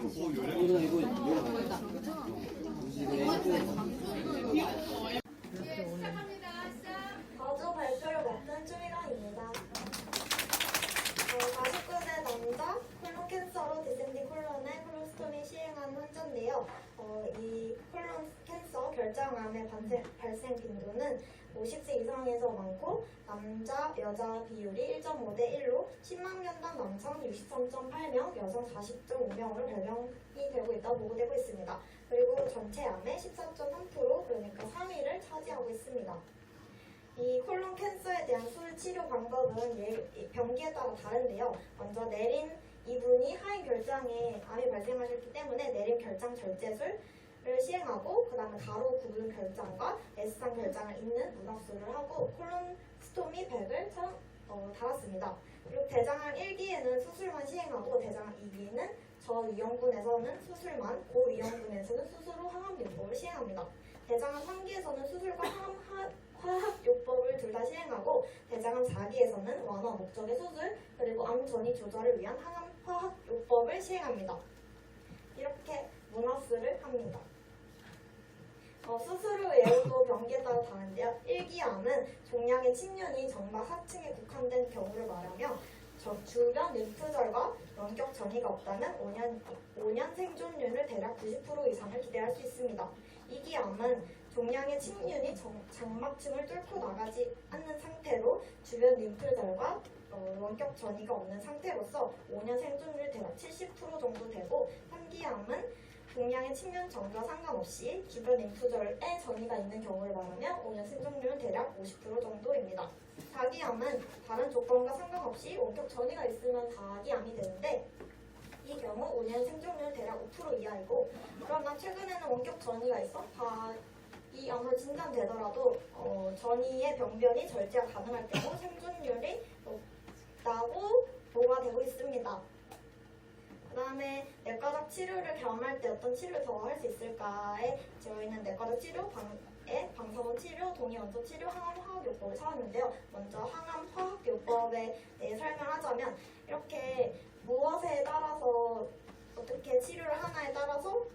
거주 발표를 맡은 추미강입니다. 49세 남자 콜론 캔서로 디센딩 콜론의 콜로스톰이 시행한 환자인데요. 이 콜론 캔서 결장암의 발생 빈도는 50세 이상에서 많고 남자, 여자 비율이 1.5대 1로 10만 명당 남성 63.8명, 여성 40.5명으로 발병이 되고 있다고 보고되고 있습니다. 그리고 전체 암의 14.3% 그러니까 상위를 차지하고 있습니다. 이 콜론 캔서에 대한 수술 치료 방법은 병기에 따라 다른데요. 먼저 내림 이분이 하인 결장에 암이 발생하셨기 때문에 내림 결장 절제술을 시행하고 그 다음에 가로 구분 결장과 S상 결장을 잇는 문합술을 하고 콜론스토미 백을 달았습니다. 그리고 대장암 1기에는 수술만 시행하고 대장암 2기에는 저위험군에서는 수술만, 고위험군에서는 수술 후 항암요법을 시행합니다. 대장암 3기에서는 수술과 화학요법을 둘 다 시행하고 대장암 4기에서는 완화 목적의 수술 그리고 암 전이 조절을 위한 화학요법을 시행합니다. 이렇게 문합술을 합니다. 수술 후 예후도 병기에 따라 다른데요. 1기 암은 종양의 침륜이 정막 하층에 국한된 경우를 말하며 주변 림프절과 원격 전이가 없다면 5년 생존율을 대략 90% 이상을 기대할 수 있습니다. 2기 암은 종양의 침륜이 장막층을 뚫고 나가지 않는 상태로 주변 림프절과 원격 전이가 없는 상태로서 5년 생존율 대략 70% 정도 되고 3기 암은 종양의 침륜 전과 상관없이 주변 림프절에 전이가 있는 경우를 말하면 5년 생존율은 대략 50% 정도입니다. 4기 암은 다른 조건과 상관없이 원격 전이가 있으면 4기 암이 되는데 이 경우 5년 생존율은 대략 5% 이하이고 그러나 최근에는 원격 전이가 있어 4기 암으로 진단되더라도 전이의 병변이 절제가 가능할 경우 생존율이 높다고 보고가 되고 있습니다. 그 다음에 내과적 치료를 경험할 때 어떤 치료를 더 할 수 있을까에 저희는 내과적 치료에 방사선 치료, 동위원소 치료, 항암 화학요법을 찾았는데요. 먼저 항암 화학요법에 대해 설명하자면 이렇게 무엇에 따라서 어떻게 치료를 하나에 따라서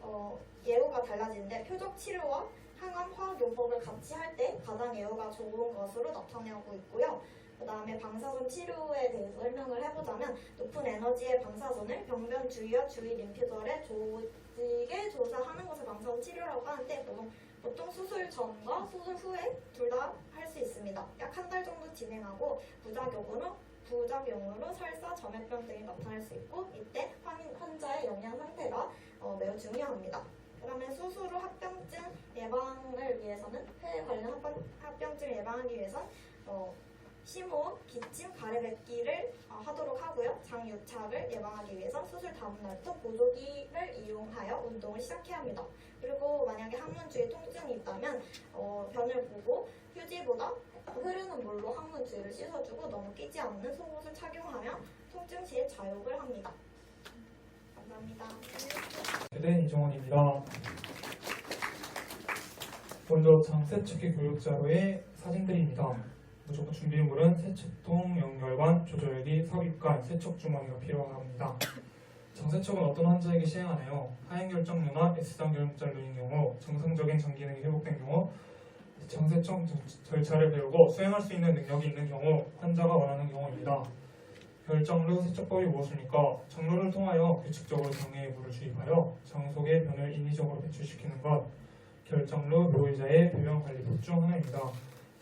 예후가 달라지는데 표적 치료와 항암 화학요법을 같이 할 때 가장 예후가 좋은 것으로 나타나고 있고요. 그 다음에 방사선 치료에 대해서 설명을 해보자면 높은 에너지의 방사선을 병변 주위와 주위 림프절의 조직에 조사하는 것을 방사선 치료라고 하는데 보통 수술 전과 수술 후에 둘 다 할 수 있습니다. 약 한 달 정도 진행하고 부작용으로 설사, 점액병 등이 나타날 수 있고 이때 환자의 영양 상태가 매우 중요합니다. 그 다음에 수술 후 합병증 예방을 위해서는 폐 관련 합병증을 예방하기 위해선 심호, 기침, 가래뱉기를 하도록 하고요. 장유착을 예방하기 위해서 수술 다음 날부터 보조기를 이용하여 운동을 시작해야 합니다. 그리고 만약에 항문 주위에 통증이 있다면 변을 보고 휴지보다 흐르는 물로 항문 주위를 씻어주고 너무 끼지 않는 속옷을 착용하며 통증 시에 좌욕을 합니다. 감사합니다. 네, 이정원입니다. 먼저 장세척기 교육자료의 사진들입니다. 무조건 준비물은 세척통, 연결관, 조절기, 삽입관, 세척주머니가 필요합니다. 장세척은 어떤 환자에게 시행하나요? 하행결정류나 S상 결장류인 경우, 정상적인 장 기능이 회복된 경우, 장세척 절차를 배우고 수행할 수 있는 능력이 있는 경우, 환자가 원하는 경우입니다. 결정류 세척법이 무엇입니까? 정로를 통하여 규칙적으로 장내에 물을 주입하여 장 속에 변을 인위적으로 배출시키는 것, 결정류 묘의자의 배변 관리법 중 하나입니다.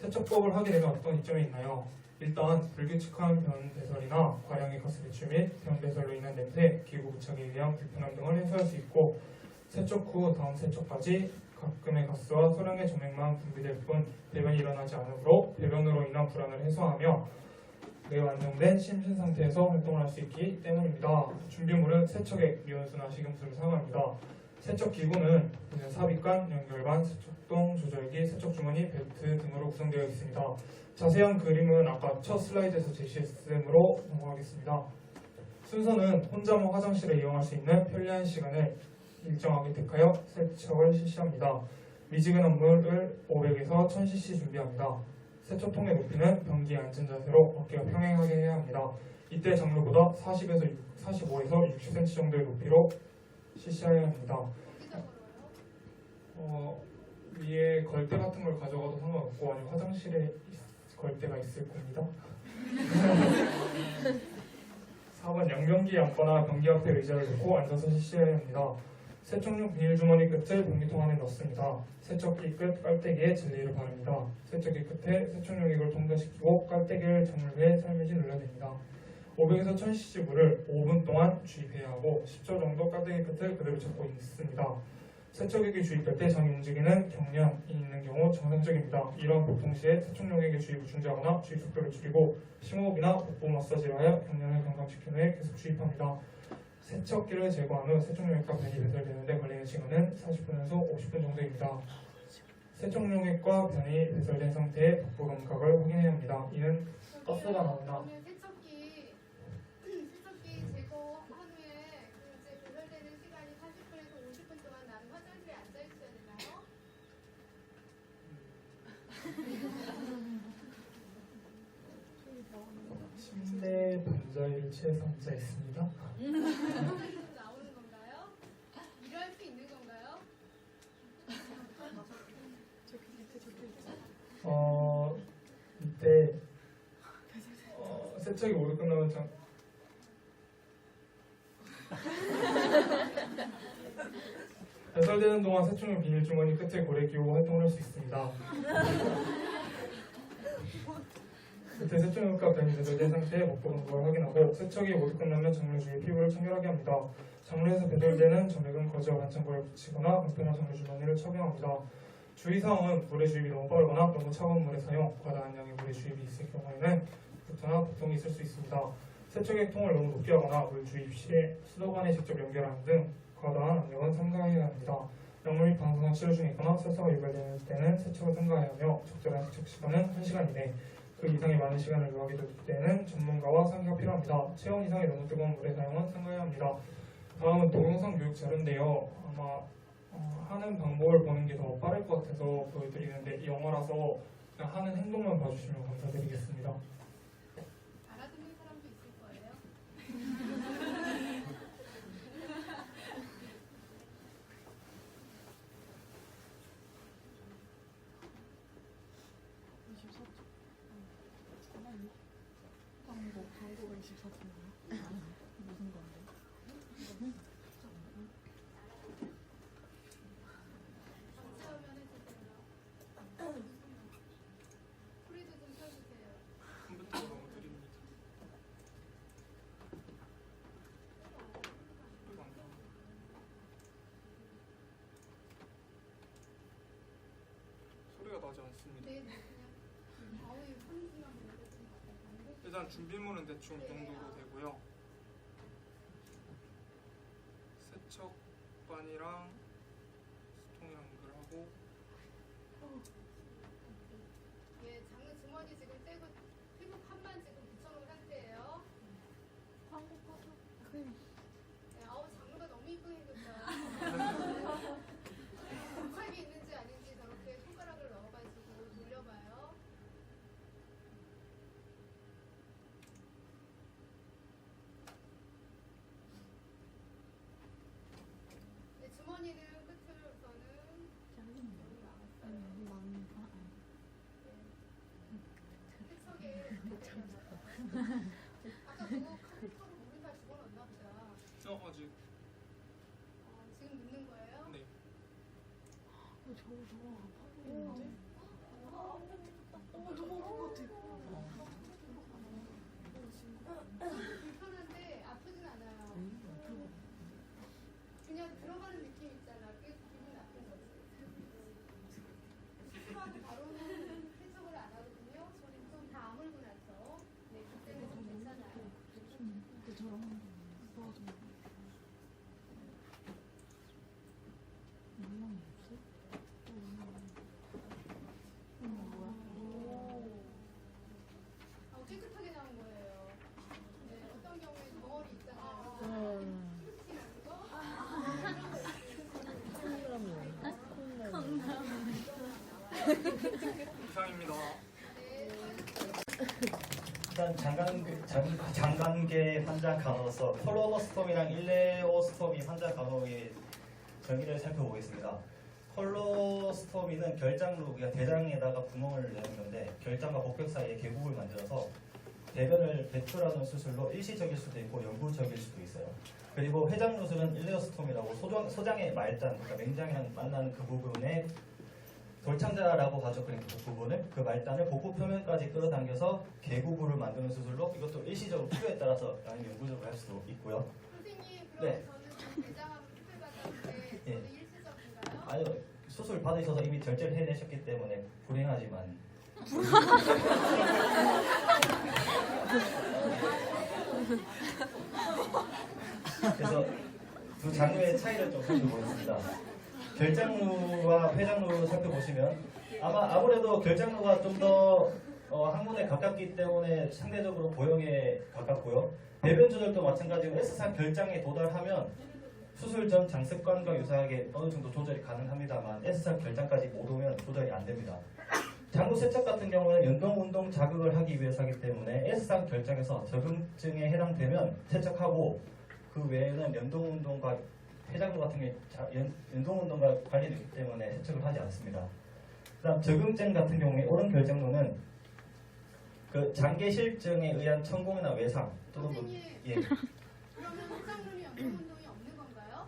세척법을 하게 되면 어떤 이점이 있나요? 일단 불규칙한 변 배설이나 과량의 가스 배출 및 변 배설로 인한 냄새, 기구 부착에 의한 불편함 등을 해소할 수 있고 세척 후 다음 세척까지 가끔의 가스와 소량의 점액만 분비될 뿐 배변이 일어나지 않으므로 배변으로 인한 불안을 해소하며 매우 안정된 심신 상태에서 활동을 할 수 있기 때문입니다. 준비물은 세척액, 미온수나 식염수를 사용합니다. 세척 기구는 삽입관, 연결관, 세척동, 조절기, 세척주머니, 벨트 등으로 구성되어 있습니다. 자세한 그림은 아까 첫 슬라이드에서 제시했으므로 넘어가겠습니다. 순서는 혼자만 화장실을 이용할 수 있는 편리한 시간을 일정하게 택하여 세척을 실시합니다. 미지근한 물을 500에서 1000cc 준비합니다. 세척통의 높이는 변기에 앉은 자세로 어깨가 평행하게 해야 합니다. 이때 장로보다 45에서 60cm 정도의 높이로 실시해야 합니다. 위에 걸대 같은 걸 가져가도 상관없고 아니면 화장실에 걸대가 있을 겁니다. 4번 양변기에 앉거나 변기 앞에 의자를 놓고 앉아서 실시해야 합니다. 세척용 비닐주머니 끝을 변기통 안에 넣습니다. 세척기 끝 깔때기에 젤리를 바릅니다. 세척기 끝에 세척용액을 통과시키고 깔때기를 정물에 삶을지 눌러냅니다. 500에서 1000cc 물을 5분 동안 주입해야 하고 10초 정도 깔때기 끝을 그대로 잡고 있습니다. 세척액이 주입될 때 장이 움직이는 경련이 있는 경우 정상적입니다. 이러한 보통 시에 세척용액의 주입을 중지하거나 주입 속도를 줄이고 심호흡이나 복부 마사지를 하여 경련을 강화시킨 후에 계속 주입합니다. 세척기를 제거한 후 세척용액과 변이 배설되는데 걸리는 시간은 40분에서 50분 정도입니다. 세척용액과 변이 배설된 상태의 복부 감각을 확인해야 합니다. 이는 가스가 나오나 세척기 제거한 후에 이제 배설되는 시간이 40분에서 50분 동안 나는 화장실에 앉아 있어야 되나요? 침대에 반자리를 취해서 앉아 있습니다. 나오는 건가요? 일할 수 있는 건가요? 이때 세척이 모두 끝나면 배설되는 동안 세척용 비닐주머니 끝에 고래 끼우고 활동을 할 수 있습니다. 그때 세척용과 변이 배설된 상태의 복부 감각을 확인하고 세척이 모두 끝나면 장물 주위에 피부를 청결하게 합니다. 장물에서 배설되는 점액은 거즈와 반창고에 붙이거나 간편한 장물 주머니를 착용합니다. 주의사항은 물의 주입이 너무 빠르거나 너무 차가운 물의 사용, 과다한 양의 물의 주입이 있을 경우에는 부터나 보통이 있을 수 있습니다. 세척액 통을 너무 높게 하거나 물 주입 시에 수도관에 직접 연결하는 등 과다한 압력은 삼가해야 합니다. 약물 및 방사선 치료 중에 있거나 설사가 유발되는 때는 세척을 삼가해야 하며 적절한 세척 시간은 1시간 이내, 그 이상의 많은 시간을 요하게 될 때는 전문가와 상의가 필요합니다. 체온 이상의 너무 뜨거운 물의 사용은 삼가해야 합니다. 다음은 동영상 교육 자료인데요. 아마 하는 방법을 보는 게 더 빠를 것 같아서 보여드리는데 영어라서 그냥 하는 행동만 봐주시면 감사드리겠습니다. 알아듣는 사람도 있을 거예요. 광고가 24초인가요? 무슨 건데? 처음에 해주세요. 소리도 좀 켜주세요. 컴퓨터가 너무 느립니다. 소리가 나지 않습니다. 네, 그냥 아우 한숨만 보내주세요. 일단 준비물은 대충 이 정도로 되고요. 세척반이랑 수통 연결하고 예, 장르 주머니 지금 떼고 피부 칸만 지금 붙여놓은 상태예요. 광고 꺼서 네, 아우 장르가 너무 이쁘게 생겼다. 독하게 있는지 아닌지 저렇게 손가락을 넣어가지고 돌려봐요. 네, 주머니는 끝으로서는 여기 나왔어요. 세척에 아까 그거 컴퓨터로 물을 다 집어넣나 보다. 아직 지금 넣는 거예요? 네. 저거 아파 보이는데? 저거 아픈 것 같아. 불편한데 아프진 않아요. 그냥 들어가는 느낌 있잖아. 꽤 기분 나쁜 거지. 수술하고 바로는 세척을 안 하거든요. 좀다 아물고 나서. 네, 그때는 좀 괜찮아요. 근데 저런 거 도와줘. 물량이 없어? 뭐야? 깨끗하게 나온 거예요. 네, 어떤 경우에 덩어리 있잖아요. 이상입니다. 네, 일단 장관계 환자 간호로서 콜로노스톰이랑 일레오스톰이 환자 간호의 정의를 살펴보겠습니다. 콜로스토미는 결장로, 그러니까 대장에다가 구멍을 내는 건데 결장과 복벽 사이에 계곡을 만들어서 대변을 배출하는 수술로 일시적일 수도 있고 영구적일 수도 있어요. 그리고 회장누술은 일레오스톰이라고 소장의 말단, 그러니까 맹장이랑 만나는 그 부분에 돌창자라고 하죠. 그러니까 그 부분을 그 말단을 복부 표면까지 끌어당겨서 개구부를 만드는 수술로 이것도 일시적으로 필요에 따라서 아니면 영구적으로 할 수도 있고요. 선생님, 그럼 네. 저는 대장암 수술 받았는데 예. 저는 일시적인가요? 아니요, 수술 받으셔서 이미 절제를 해내셨기 때문에 불행하지만 그래서 두 장르의 차이를 좀 살펴보겠습니다. 결장루와 회장루를 살펴보시면 아무래도 결장루가 좀 더 항문에 가깝기 때문에 상대적으로 보형에 가깝고요. 배변 조절도 마찬가지로 S상 결장에 도달하면 수술 전 장습관과 유사하게 어느 정도 조절이 가능합니다만 S상 결장까지 못 오면 조절이 안 됩니다. 장루 세척 같은 경우는 연동운동 자극을 하기 위해서 하기 때문에 S상 결장에서 적응증에 해당되면 세척하고 그 외에는 연동운동과 회장루 같은 경우에 연동운동과 관련이 있기 때문에 세척을 하지 않습니다. 그다음 적응증 같은 경우에 오른 결장루는 그 장계실증에 의한 천공이나 외상 또는 선생님, 예. 그러면 회장님이 연동운동이 없는 건가요?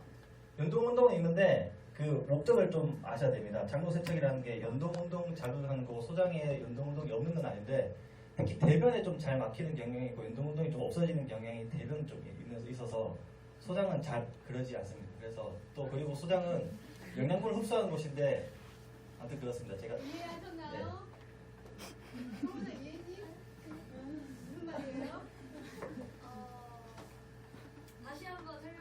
연동운동은 있는데 그 목적을 좀 아셔야 됩니다. 장로세척이라는 게 연동운동 자극하는 거고 소장에 연동운동이 없는 건 아닌데 특히 대변에 좀 잘 막히는 경향이 있고 연동운동이 좀 없어지는 경향이 대변 쪽에 있어서 소장은 잘 그러지 않습니다. 그래서 또 그리고 소장은 영양분을 흡수하는 곳인데 아무튼 그렇습니다. 제가 이해하셨나요? 그거는 이해지? 무슨 말이에요? 다시 한번 설명.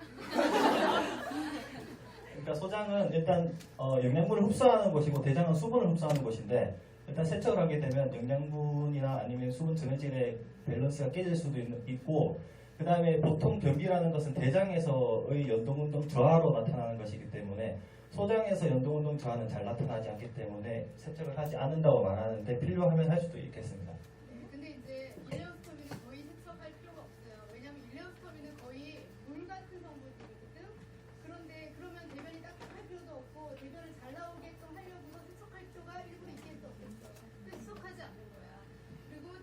그러니까 소장은 일단 영양분을 흡수하는 곳이고 대장은 수분을 흡수하는 곳인데 일단 세척을 하게 되면 영양분이나 아니면 수분 전해질의 밸런스가 깨질 수도 있고 그 다음에 보통 변비라는 것은 대장에서의 연동운동 저하로 나타나는 것이기 때문에 소장에서 연동운동 저하는 잘 나타나지 않기 때문에 세척을 하지 않는다고 말하는데 필요하면 할 수도 있겠습니다. 근데 이제 일레오스토미는 거의 세척할 필요가 없어요. 왜냐면 일레오스토미는 거의 물 같은 성분이거든. 그런데 그러면 대변이 딱딱할 필요도 없고 대변을 잘 나오게끔 하려고 세척할 필요가 일부러 있겠어 없겠어. 그래서 세척하지 않는 거야. 그리고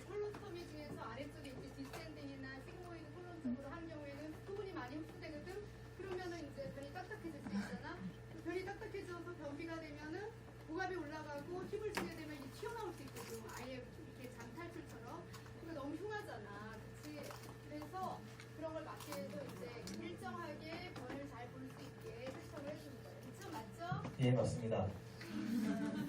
콜로스토미 중에서 아래쪽에 이제 디센딩이나 시그모이드 콜론 쪽으로 한 경우에는 수분이 많이 흡수되거든. 그러면은 이제 변이 딱딱해질 수 있잖아. 변이 딱딱해져서 변비가 되면은 고갑이 올라가고 힘을 주게 되면 이게 튀어나올 수 있거든. 아예 이렇게 잔탈출처럼. 그거 너무 흉하잖아. 그치? 그래서 그런 걸 막기 위해서 이제 일정하게 변을 잘 볼 수 있게 세척을 해주는 거예요. 그쵸? 맞죠? 예, 맞습니다.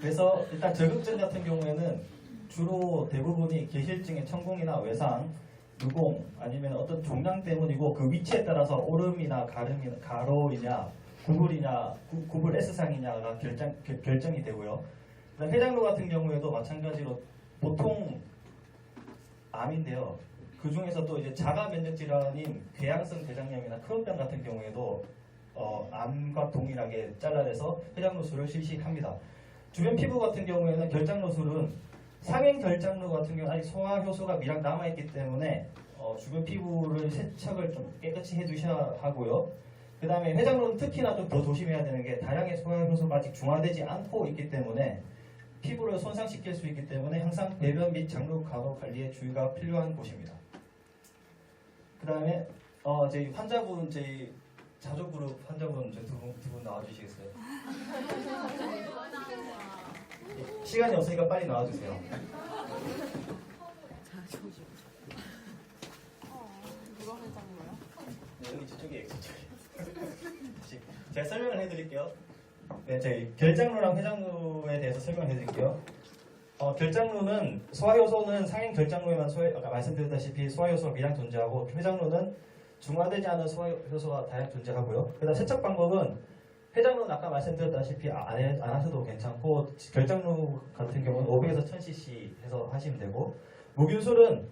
그래서 일단 저극증 같은 경우에는 주로 대부분이 계실증의 천공이나 외상, 누공 아니면 어떤 종양 때문이고 그 위치에 따라서 오름이나 가름이나 가로이냐 구불이냐 구불 S상이냐가 결정이 되고요. 그다음 회장루 같은 경우에도 마찬가지로 보통 암인데요. 그 중에서 또 이제 자가 면역 질환인 궤양성 대장염이나 크론병 같은 경우에도 암과 동일하게 잘라내서 회장루술을 실시합니다. 주변 피부 같은 경우에는 결장루술은 상행 결장루 같은 경우는 아직 소화 효소가 미량 남아있기 때문에 주변 피부를 세척을 좀 깨끗이 해주셔야 하고요. 그 다음에 회장루는 특히나 좀 더 조심해야 되는 게 다량의 소화 효소가 아직 중화되지 않고 있기 때문에 피부를 손상시킬 수 있기 때문에 항상 배변 및 장루 간호 관리에 주의가 필요한 곳입니다. 그 다음에 저희 환자분 저희 자조그룹 환자분 두 분 나와주시겠어요? 시간이 없으니까 빨리 나와주세요. 누가 회장로야? 네, 여기 저쪽에 제가 설명을 해드릴게요. 네, 저희 결장루랑 회장루에 대해서 설명을 해드릴게요. 결장루는 소화효소는 상행 결장루에만 아까 말씀드렸다시피 소화효소가 미량 존재하고 회장루는 중화되지 않은 소화효소가 다량 존재하고요. 그다음 세척 방법은 회장루는 아까 말씀드렸다시피 안 하셔도 괜찮고 결장루 같은 경우는 500에서 1000cc 해서 하시면 되고 무균술은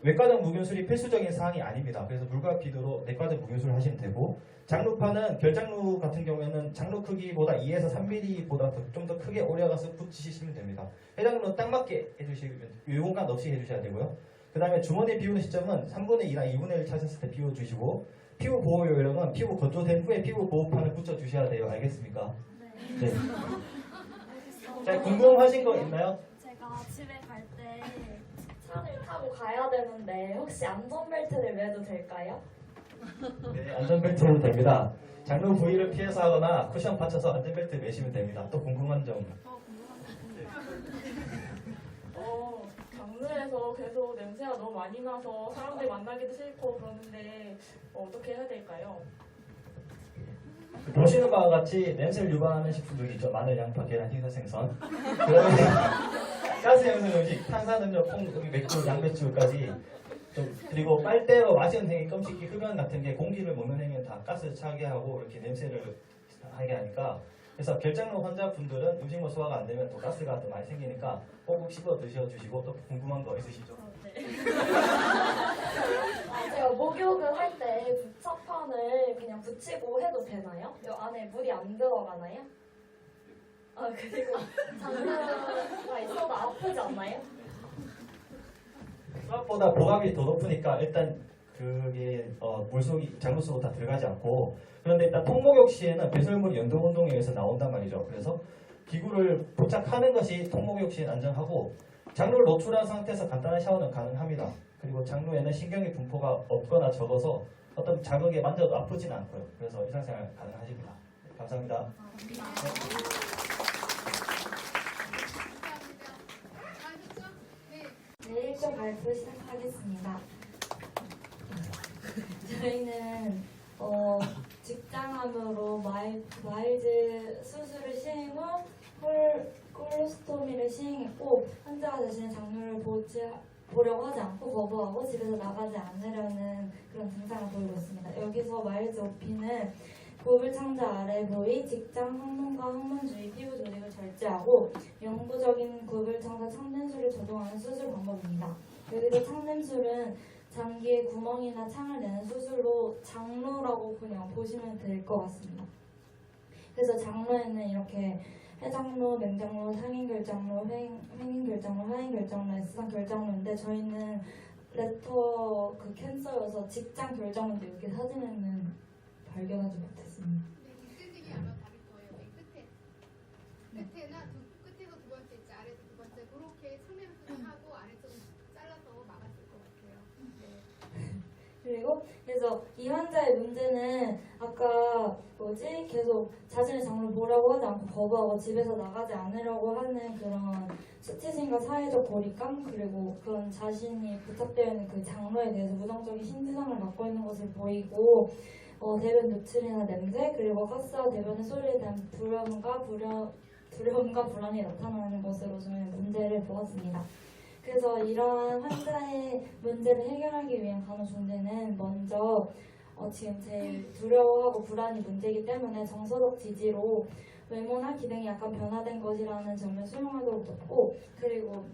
외과적 무균술이 필수적인 사항이 아닙니다. 그래서 물과 비누로 내과적 무균술을 하시면 되고, 장루파는 결장루 같은 경우에는 장루 크기보다 2에서 3mm보다 좀 더 크게 오려가서 붙이시면 됩니다. 해장루는 딱 맞게 해주시면 유공간 없이 해주셔야 되고요. 그 다음에 주머니 비우는 시점은 3분의 2나 2분의 1 찾았을 때 비워주시고, 피부 보호 요령은 피부 건조된 후에 피부 보호판을 붙여주셔야 돼요. 알겠습니까? 네. 자, 궁금하신 거 있나요? 제가 집에 갈 때 차를 타고 가야 되는데 혹시 안전벨트를 매도 될까요? 네, 안전벨트로 됩니다. 장루 부위를 피해서 하거나 쿠션 받쳐서 안전벨트 매시면 됩니다. 또 궁금한 점. 장르에서 계속 냄새가 너무 많이 나서 사람들 만나기도 싫고 그러는데 어떻게 해야 될까요? 보시는 바와 같이 냄새를 유발하는 식품들이 있죠. 마늘, 양파, 계란, 흰살, 생선. 그다음에 가스 형성 음식, 탄산음료, 콩, 맥주, 양배추까지 좀, 그리고 빨대로 마시는 행위, 껌씹기, 흡연 같은 게 공기를 먹는 행위는 다 가스를 차게 하고 이렇게 냄새를 하게 하니까, 그래서 결장루 환자분들은 음식물 소화가 안 되면 또 가스가 또 많이 생기니까 꼭꼭 씹어 드셔주시고. 또 궁금한 거 있으시죠? 제가 목욕을 할 때 부착판을 그냥 붙이고 해도 되나요? 이 안에 물이 안 들어가나요? 그리고 장르가 있어도 아프지 않나요? 생각보다 보강이 더 높으니까 일단 그게 물속이 장루 속으로 다 들어가지 않고, 그런데 일단 통목욕 시에는 배설물이 연동 운동에 의해서 나온단 말이죠. 그래서 기구를 부착하는 것이 통목욕 시엔 안전하고, 장루를 노출한 상태에서 간단한 샤워는 가능합니다. 그리고 장루에는 신경의 분포가 없거나 적어서 어떤 자극에 만져도 아프진 않고요. 그래서 일상생활 가능하십니다. 네, 감사합니다. 아셨죠? 네. 네, 1조 발표 시작하겠습니다. 저희는 직장암으로 마일즈 수술을 시행 후 콜로스토미를 시행했고, 환자가 자신의 장루를 보려고 하지 않고 거부하고 집에서 나가지 않으려는 그런 증상을 보이고 있습니다. 여기서 마일즈 오피는 고불 창자 아래 부위, 직장, 항문과 항문 주위 피부 조직을 절제하고 영구적인 고불 창자 창냄술을 조종하는 수술 방법입니다. 여기서 창냄술은 장기에 구멍이나 창을 내는 수술로 장루라고 그냥 보시면 될 것 같습니다. 그래서 장루에는 이렇게 해장루, 맹장루, 상인결장루, 횡인결장루, 하인결장루, S상 결장루인데, 저희는 레터 캔서여서 직장 결장루인데 이렇게 사진에는 발견하지 못했습니다. 네, 찌질이 아마 다를 거예요. 맨 끝에나 끝에서 두 번째 있지, 아래서 두 번째, 그렇게 창냄수를 하고 안에 좀 잘라서 막았을 것 같아요. 네. 그리고 그래서 이 환자의 문제는 아까 계속 자신의 장르를 보려고 하지 않고 거부하고 집에서 나가지 않으려고 하는 그런 수치심과 사회적 고립감, 그리고 그런 자신이 부착되어 있는 그 장르에 대해서 부정적인 신지상을 갖고 있는 것을 보이고, 대변 노출이나 냄새, 그리고 가스와 대변의 소리에 대한 두려움과 불안이 나타나는 것으로 저희는 문제를 보았습니다. 그래서 이러한 환자의 문제를 해결하기 위한 간호중재는 먼저 지금 제일 두려워하고 불안이 문제이기 때문에 정서적 지지로 외모나 기능이 약간 변화된 것이라는 점을 수용하도록 돕고, 그리고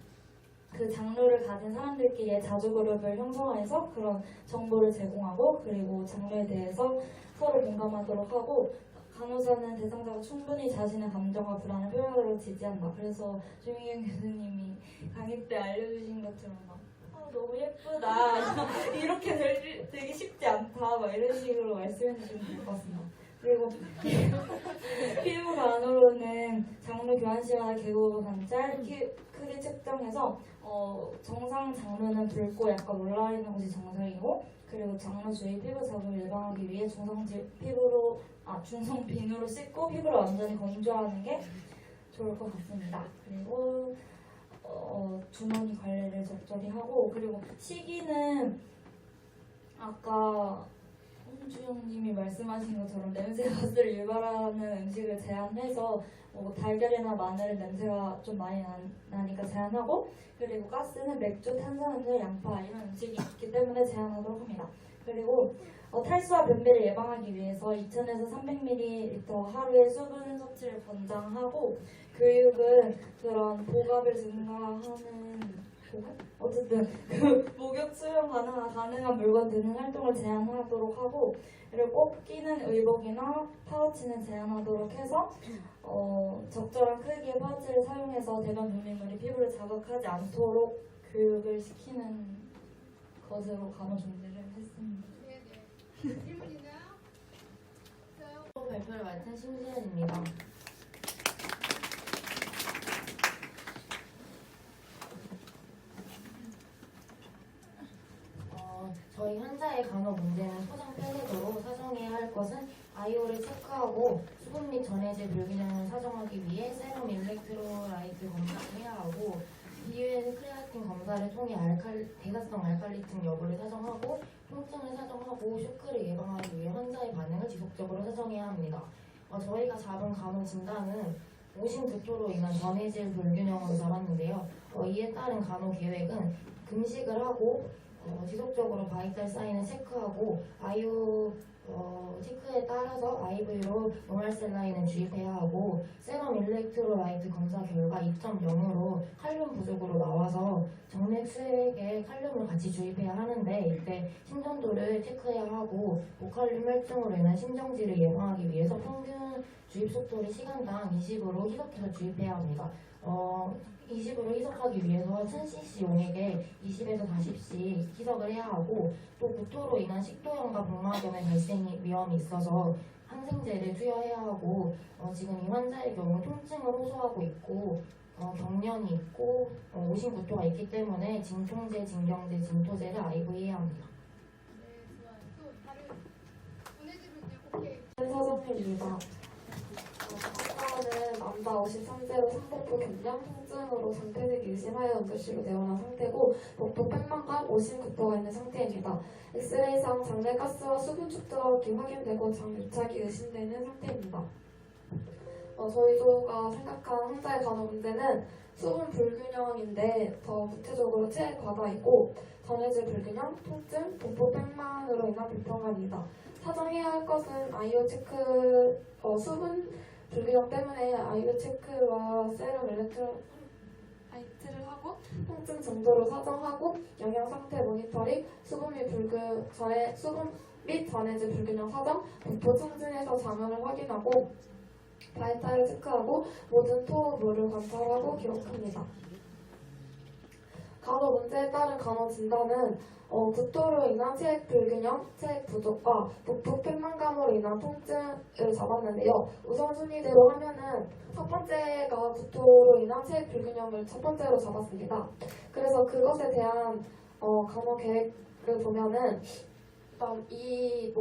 그 장르를 가진 사람들끼리의 자주그룹을 형성해서 그런 정보를 제공하고, 그리고 장르에 대해서 서로 공감하도록 하고, 간호사는 대상자가 충분히 자신의 감정과 불안을 표현하도록 지지한다. 그래서 조민경 교수님이 강의 때 알려주신 것처럼 막 너무 예쁘다, 이렇게 되기 쉽지 않다, 막 이런 식으로 말씀해 주시면 될 것 같습니다. 그리고 피부 간호로는 장루 교환 시간과 개구 관찰 크기 측정해서 정상 장루는 붉고 약간 올라있는 곳이 정상이고, 그리고 장루 주위 피부 자극을 예방하기 위해 중성 비누로 씻고 피부를 완전히 건조하는 게 좋을 것 같습니다. 그리고 주머니 관리를 적절히 하고, 그리고 시기는 아까 홍주영님이 말씀하신 것처럼 냄새 가스를 유발하는 음식을 제한해서 달걀이나 마늘은 냄새가 좀 많이 나니까 제한하고, 그리고 가스는 맥주, 탄산음료, 양파 이런 음식이 있기 때문에 제한하도록 합니다. 그리고 탈수와 변비를 예방하기 위해서 2000에서 300ml 하루에 수분 섭취를 권장하고, 교육은 그런 보갑을 증가하는 어쨌든 그 목욕 수용 가능한 물건 드는 활동을 제한하도록 하고, 그리고 꼭 끼는 의복이나 파우치는 제한하도록 해서 적절한 크기의 파우치를 사용해서 대변 분비물이 피부를 자극하지 않도록 교육을 시키는 것으로 간호 중재를 했습니다. 네네. 질문 있나요? 없어요? 발표를 맡은 심지은입니다. 저희 환자의 간호 문제는 소장 폐쇄도로 사정해야 할 것은 아이오를 체크하고 수분 및 전해질 불균형을 사정하기 위해 세럼 일렉트로라이트 검사를 해야 하고 비유엔 크레아틴 검사를 통해 대사성 알칼리층 여부를 사정하고 통증을 사정하고 쇼크를 예방하기 위해 환자의 반응을 지속적으로 사정해야 합니다. 저희가 잡은 간호 진단은 오심 구토로 인한 전해질 불균형으로 잡았는데요. 이에 따른 간호 계획은 금식을 하고 지속적으로 바이탈 사인을 체크하고 아이오 체크에 따라서 IV로 노말셀라인을 주입해야 하고 세럼 일렉트로라이트 검사 결과 2.0으로 칼륨 부족으로 나와서 정맥 수액에 칼륨을 같이 주입해야 하는데 이때 심전도를 체크해야 하고 고칼륨 혈증으로 인한 심정지를 예방하기 위해서 평균 주입 속도를 시간당 20으로 희석해서 주입해야 합니다. 20으로 희석하기 위해서 1000cc 용액에 20에서 40씩 희석을 해야 하고 또 구토로 인한 식도염과 복막염의 발생 위험이 있어서 항생제를 투여해야 하고 지금 이 환자의 경우 통증을 호소하고 있고 경련이 있고 오심 구토가 있기 때문에 진통제, 진경제, 진토제를 IV해야 합니다. 네, 좋아요. 또 다른 보내주면요. 오케이. 서정입니다. 환자는 남자 53세로 상복부 경련, 통증으로 상태를 의심하여 응급실로 내원한 상태고 복부 팽만감, 오심 구토가 있는 상태입니다. 엑스레이상 장내 가스와 수분 축적이 확인되고 장유착이 의심되는 상태입니다. 저희 조가 생각한 환자의 간호 문제는 수분 불균형인데 더 구체적으로 체액 과다이고 전해질 불균형, 통증, 복부 팽만으로 인한 불편감입니다. 사정해야 할 것은 아이오 체크, 수분 불균형 때문에 아이오 체크와 세럼 일렉트로라이트를 하고 통증 정도를 사정하고 영양 상태 모니터링, 수분 및 전해질 불균형 사정, 복부 청진에서 장염을 확인하고 바이탈을 체크하고 모든 토, 물을 관찰하고 기록합니다. 간호 문제에 따른 간호 진단은 구토로 인한 체액 불균형, 체액 부족과 복부 팽만감으로 인한 통증을 잡았는데요. 우선순위대로 하면은 첫 번째가 구토로 인한 체액 불균형을 첫 번째로 잡았습니다. 그래서 그것에 대한 간호 계획을 보면은 일단 이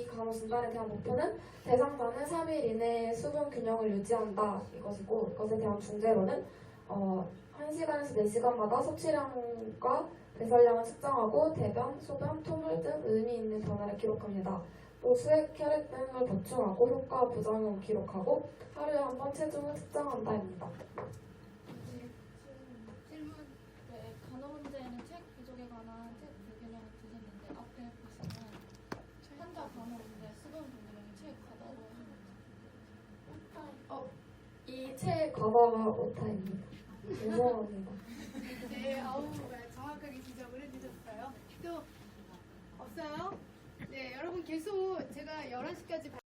간호 진단에 대한 목표는 대상자는 3일 이내에 수분 균형을 유지한다 이것이고 이것에 대한 중재로는 1시간에서 4시간마다 섭취량과 배설량을 측정하고 대변, 소변, 토물 등 의미 있는 변화를 기록합니다. 또 수액, 혈액 등을 보충하고 효과, 부작용 기록하고 하루에 한 번 체중을 측정한다입니다. 질문. 네, 간호 문제에는 책 부족에 관한 책 불균형을 주셨는데 앞에 보시면 환자 간호 문제 수분 불균형이 책 과다로 이 체액 과다가 오타입니다. 죄송합니다. 네, 정확하게 지적을 해주셨어요. 또 없어요? 네, 여러분 계속 제가 11시까지